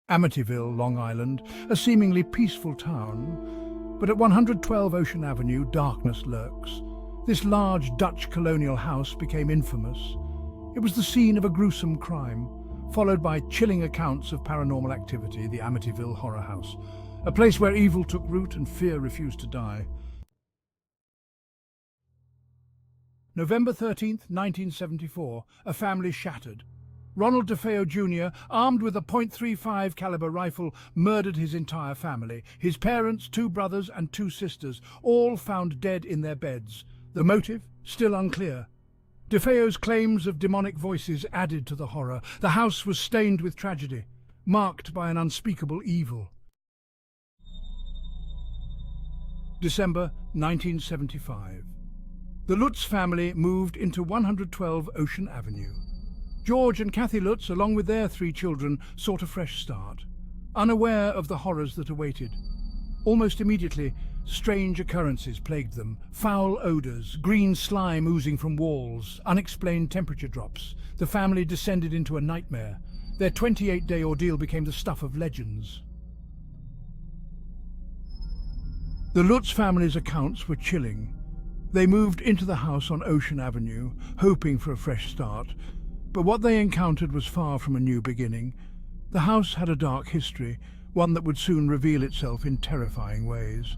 Amityville, Long Island, a seemingly peaceful town, but at 112 Ocean Avenue, darkness lurks. This large Dutch colonial house became infamous. It was the scene of a gruesome crime, followed by chilling accounts of paranormal activity, the Amityville Horror House, a place where evil took root and fear refused to die. November 13th, 1974, a family shattered. Ronald DeFeo Jr., armed with a .35 caliber rifle, murdered his entire family. His parents, 2 brothers and 2 sisters, all found dead in their beds. The motive? Still unclear. DeFeo's claims of demonic voices added to the horror. The house was stained with tragedy, marked by an unspeakable evil. December 1975. The Lutz family moved into 112 Ocean Avenue. George and Kathy Lutz, along with their 3 children, sought a fresh start, unaware of the horrors that awaited. Almost immediately, strange occurrences plagued them. Foul odours, green slime oozing from walls, unexplained temperature drops. The family descended into a nightmare. Their 28-day ordeal became the stuff of legends. The Lutz family's accounts were chilling. They moved into the house on Ocean Avenue, hoping for a fresh start. But what they encountered was far from a new beginning. The house had a dark history, one that would soon reveal itself in terrifying ways.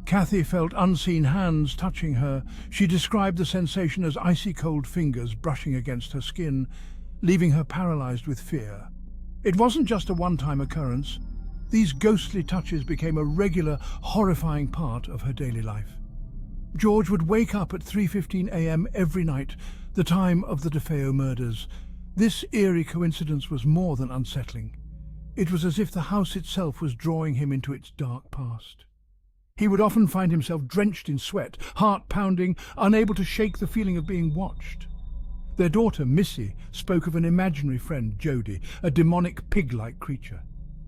Kathy felt unseen hands touching her. She described the sensation as icy cold fingers brushing against her skin, leaving her paralyzed with fear. It wasn't just a one-time occurrence. These ghostly touches became a regular, horrifying part of her daily life. George would wake up at 3:15 a.m. every night, the time of the DeFeo murders. This eerie coincidence was more than unsettling. It was as if the house itself was drawing him into its dark past. He would often find himself drenched in sweat, heart pounding, unable to shake the feeling of being watched. Their daughter, Missy, spoke of an imaginary friend, Jody, a demonic pig-like creature.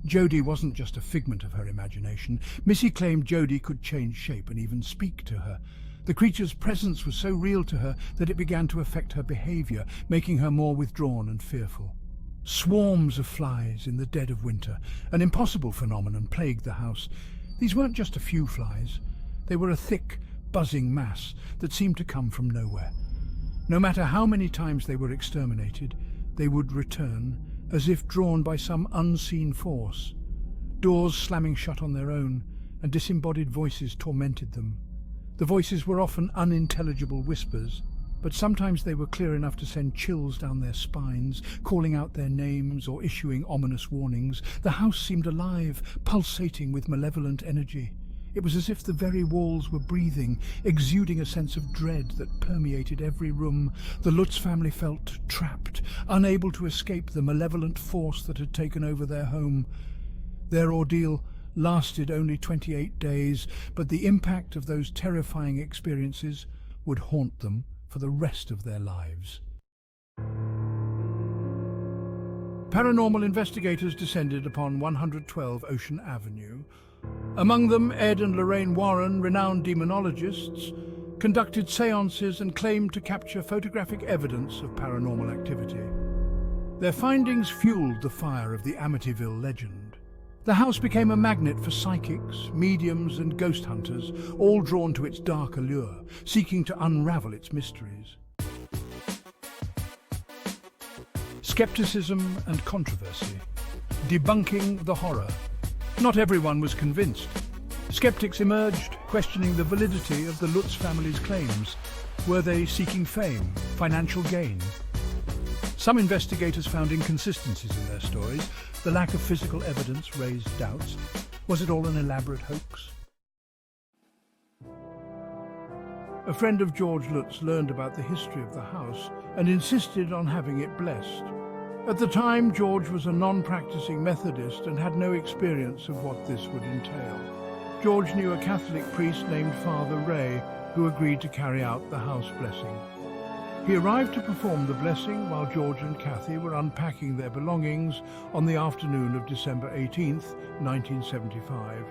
Jody wasn't just a figment of her imagination. Missy claimed Jody could change shape and even speak to her. The creature's presence was so real to her that it began to affect her behavior, making her more withdrawn and fearful. Swarms of flies in the dead of winter, an impossible phenomenon, plagued the house. These weren't just a few flies. They were a thick, buzzing mass that seemed to come from nowhere. No matter how many times they were exterminated, they would return, as if drawn by some unseen force. Doors slamming shut on their own, and disembodied voices tormented them. The voices were often unintelligible whispers, but sometimes they were clear enough to send chills down their spines, calling out their names or issuing ominous warnings. The house seemed alive, pulsating with malevolent energy. It was as if the very walls were breathing, exuding a sense of dread that permeated every room. The Lutz family felt trapped, unable to escape the malevolent force that had taken over their home. Their ordeal lasted only 28 days, but the impact of those terrifying experiences would haunt them for the rest of their lives. Paranormal investigators descended upon 112 Ocean Avenue. Among them, Ed and Lorraine Warren, renowned demonologists, conducted seances and claimed to capture photographic evidence of paranormal activity. Their findings fueled the fire of the Amityville legend. The house became a magnet for psychics, mediums and ghost hunters, all drawn to its dark allure, seeking to unravel its mysteries. Skepticism and controversy. Debunking the horror. Not everyone was convinced. Skeptics emerged, questioning the validity of the Lutz family's claims. Were they seeking fame, financial gain? Some investigators found inconsistencies in their stories. The lack of physical evidence raised doubts. Was it all an elaborate hoax? A friend of George Lutz learned about the history of the house and insisted on having it blessed. At the time, George was a non-practicing Methodist and had no experience of what this would entail. George knew a Catholic priest named Father Ray, who agreed to carry out the house blessing. He arrived to perform the blessing while George and Kathy were unpacking their belongings on the afternoon of December 18th, 1975,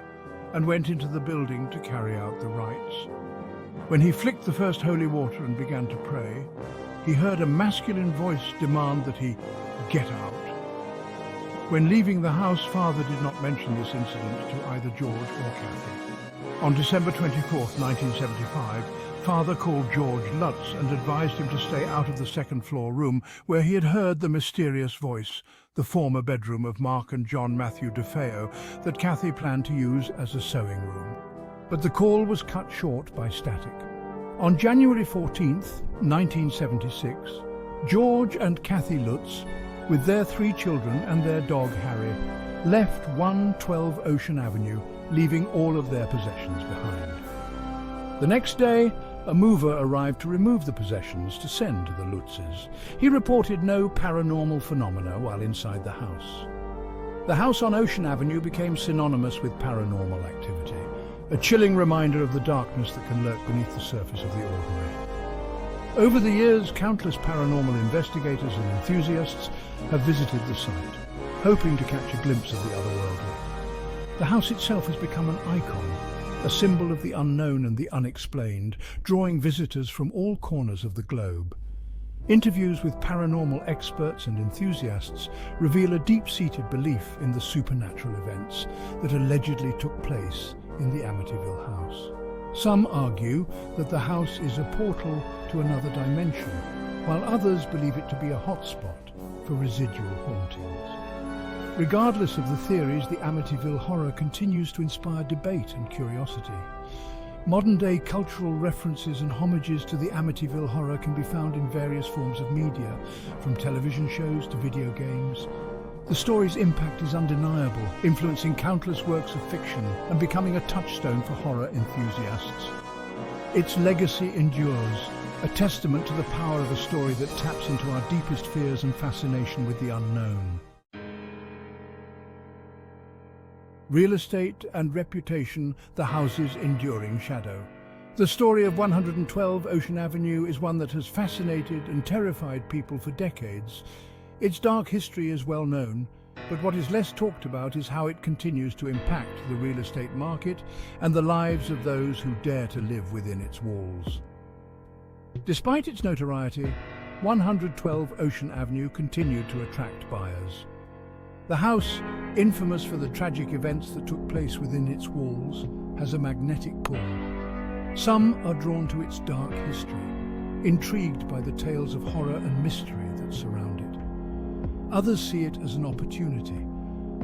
and went into the building to carry out the rites. When he flicked the first holy water and began to pray, he heard a masculine voice demand that he get out. When leaving the house, Father did not mention this incident to either George or Kathy. On December 24, 1975, Father called George Lutz and advised him to stay out of the second-floor room where he had heard the mysterious voice, the former bedroom of Mark and John Matthew DeFeo, that Kathy planned to use as a sewing room. But the call was cut short by static. On January 14, 1976, George and Kathy Lutz, with their 3 children and their dog Harry, left 112 Ocean Avenue, leaving all of their possessions behind. The next day, a mover arrived to remove the possessions to send to the Lutzes. He reported no paranormal phenomena while inside the house. The house on Ocean Avenue became synonymous with paranormal activity, a chilling reminder of the darkness that can lurk beneath the surface of the ordinary. Over the years, countless paranormal investigators and enthusiasts have visited the site, hoping to catch a glimpse of the otherworldly. The house itself has become an icon, a symbol of the unknown and the unexplained, drawing visitors from all corners of the globe. Interviews with paranormal experts and enthusiasts reveal a deep-seated belief in the supernatural events that allegedly took place in the Amityville house. Some argue that the house is a portal to another dimension, while others believe it to be a hotspot for residual hauntings. Regardless of the theories, the Amityville Horror continues to inspire debate and curiosity. Modern-day cultural references and homages to the Amityville Horror can be found in various forms of media, from television shows to video games. The story's impact is undeniable, influencing countless works of fiction and becoming a touchstone for horror enthusiasts. Its legacy endures, a testament to the power of a story that taps into our deepest fears and fascination with the unknown. Real estate and reputation, the house's enduring shadow. The story of 112 Ocean Avenue is one that has fascinated and terrified people for decades. Its dark history is well known, but what is less talked about is how it continues to impact the real estate market and the lives of those who dare to live within its walls. Despite its notoriety, 112 Ocean Avenue continued to attract buyers. The house, infamous for the tragic events that took place within its walls, has a magnetic pull. Some are drawn to its dark history, intrigued by the tales of horror and mystery that surround it. Others see it as an opportunity,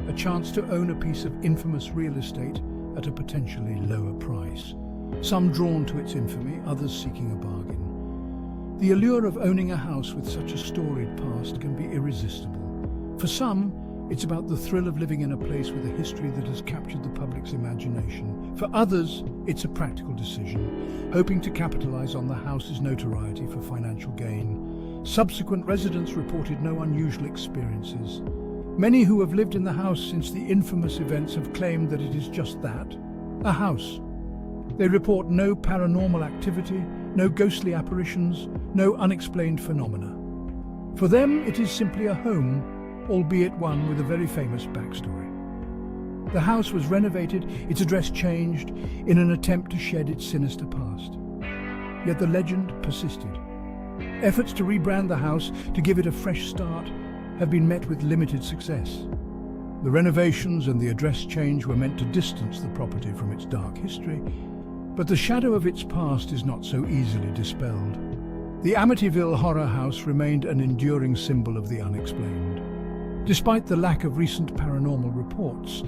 a chance to own a piece of infamous real estate at a potentially lower price. Some drawn to its infamy, others seeking a bargain. The allure of owning a house with such a storied past can be irresistible. For some, it's about the thrill of living in a place with a history that has captured the public's imagination. For others, it's a practical decision, hoping to capitalize on the house's notoriety for financial gain. Subsequent residents reported no unusual experiences. Many who have lived in the house since the infamous events have claimed that it is just that, a house. They report no paranormal activity, no ghostly apparitions, no unexplained phenomena. For them, it is simply a home, albeit one with a very famous backstory. The house was renovated, its address changed, in an attempt to shed its sinister past. Yet the legend persisted. Efforts to rebrand the house, to give it a fresh start, have been met with limited success. The renovations and the address change were meant to distance the property from its dark history, but the shadow of its past is not so easily dispelled. The Amityville Horror House remained an enduring symbol of the unexplained. Despite the lack of recent paranormal reports,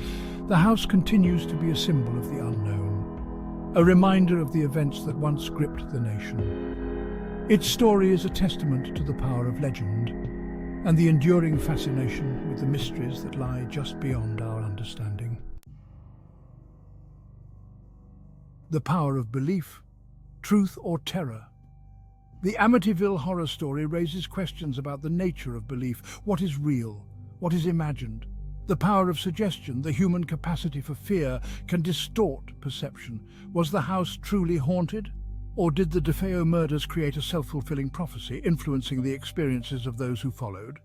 the house continues to be a symbol of the unknown, a reminder of the events that once gripped the nation. Its story is a testament to the power of legend and the enduring fascination with the mysteries that lie just beyond our understanding. The power of belief, truth or terror. The Amityville horror story raises questions about the nature of belief. What is real? What is imagined? The power of suggestion, the human capacity for fear, can distort perception. Was the house truly haunted? Or did the DeFeo murders create a self-fulfilling prophecy, influencing the experiences of those who followed?